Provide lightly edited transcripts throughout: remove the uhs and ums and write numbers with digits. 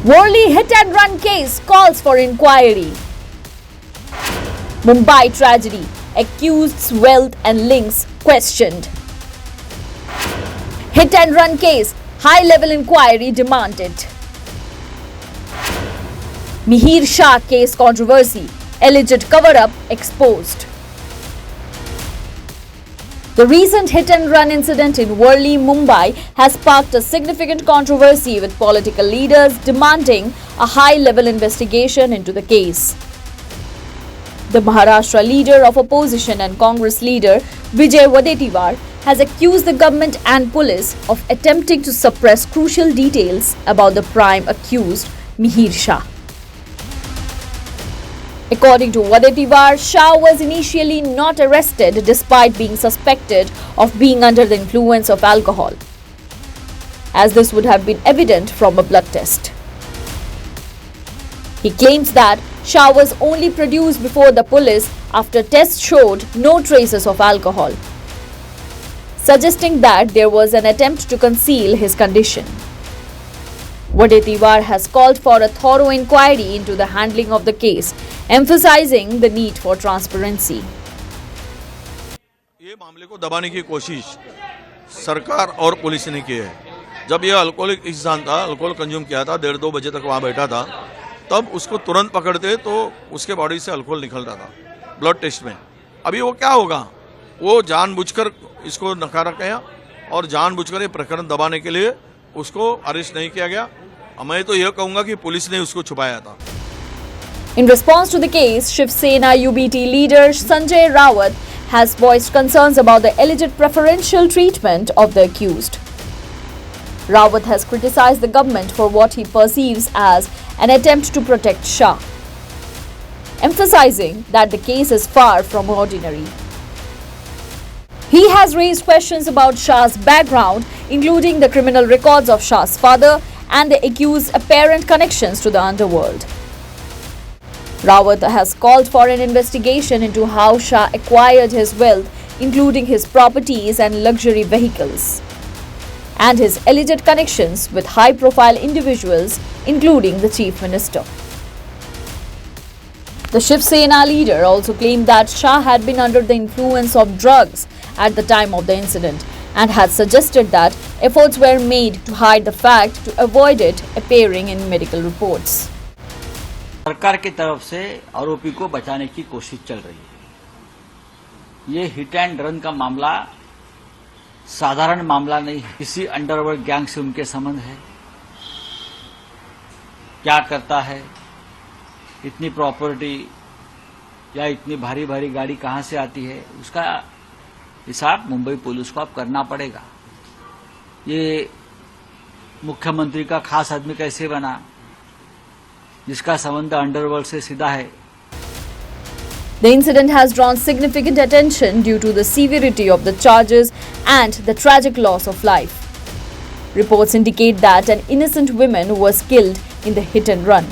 Worli hit and run case calls for inquiry. Mumbai tragedy, accused's wealth and links questioned. Hit and run case, high level inquiry demanded. Mihir Shah case controversy, alleged cover up exposed. The recent hit-and-run incident in Worli, Mumbai has sparked a significant controversy with political leaders demanding a high-level investigation into the case. The Maharashtra leader of opposition and Congress leader Vijay Wadetiwar has accused the government and police of attempting to suppress crucial details about the prime accused Mihir Shah. According to Wadetiwar, Shah was initially not arrested despite being suspected of being under the influence of alcohol, as this would have been evident from a blood test. He claims that Shah was only produced before the police after tests showed no traces of alcohol, suggesting that there was an attempt to conceal his condition. Wadetiwar has called for a thorough inquiry into the handling of the case, emphasizing the need for transparency. ये मामले को दबाने की कोशिश सरकार और police ने की है। जब ये अल्कोहलिक इंसान था, अल्कोहल कंज्यूम किया था, 1:30-2 बजे तक वहाँ बैठा था, तब उसको तुरंत पकड़ते तो उसके बॉडी से अल्कोहल निकल रहा था ब्लड टेस्ट में। अभी वो क्या होगा? वो जानबूझकर इसको नकारा गया और जानबूझकर ये प्रकरण दबाने के लिए उसको अरेस्ट नहीं किया गया। मैं तो यह कहूँगा कि पुलिस ने उसको छुपाया था। In response to the case, Shiv Sena UBT leader Sanjay Rawat has voiced concerns about the alleged preferential treatment of the accused. Rawat has criticized the government for what he perceives as an attempt to protect Shah, emphasizing that the case is far from ordinary. He has raised questions about Shah's background, including the criminal records of Shah's father and the accused's apparent connections to the underworld. Rawat has called for an investigation into how Shah acquired his wealth, including his properties and luxury vehicles, and his alleged connections with high-profile individuals, including the Chief Minister. The Shiv Sena leader also claimed that Shah had been under the influence of drugs at the time of the incident and had suggested that efforts were made to hide the fact to avoid it appearing in medical reports. सरकार की तरफ से आरोपी को बचाने की कोशिश चल रही है। ये हिट एंड रन का मामला साधारण मामला नहीं है। किसी अंडरवर्ल्ड गैंग से उनके संबंध है, क्या करता है, इतनी प्रॉपर्टी या इतनी भारी भारी गाड़ी कहां से आती है, उसका हिसाब मुंबई पुलिस को अब करना पड़ेगा। ये मुख्यमंत्री का खास आदमी कैसे बना, जिसका संबंध अंडरवर्ल्ड से सीधा है। The incident has drawn significant attention due to the severity of the charges and the tragic loss of life. Reports indicate that an innocent woman was killed in the hit and run,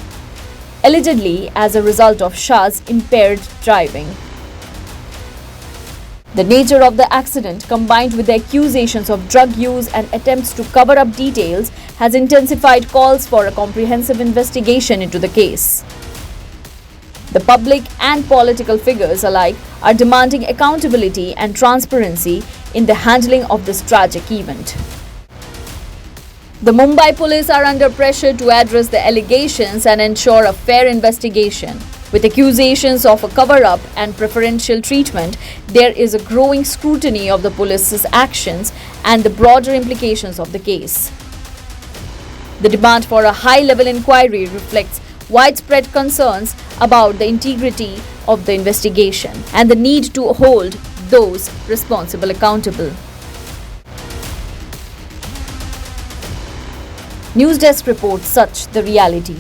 allegedly as a result of Shah's impaired driving. The nature of the accident, combined with the accusations of drug use and attempts to cover up details, has intensified calls for a comprehensive investigation into the case. The public and political figures alike are demanding accountability and transparency in the handling of this tragic event. The Mumbai police are under pressure to address the allegations and ensure a fair investigation. With accusations of a cover-up and preferential treatment, there is a growing scrutiny of the police's actions and the broader implications of the case. The demand for a high-level inquiry reflects widespread concerns about the integrity of the investigation and the need to hold those responsible accountable. News Desk reports such the reality.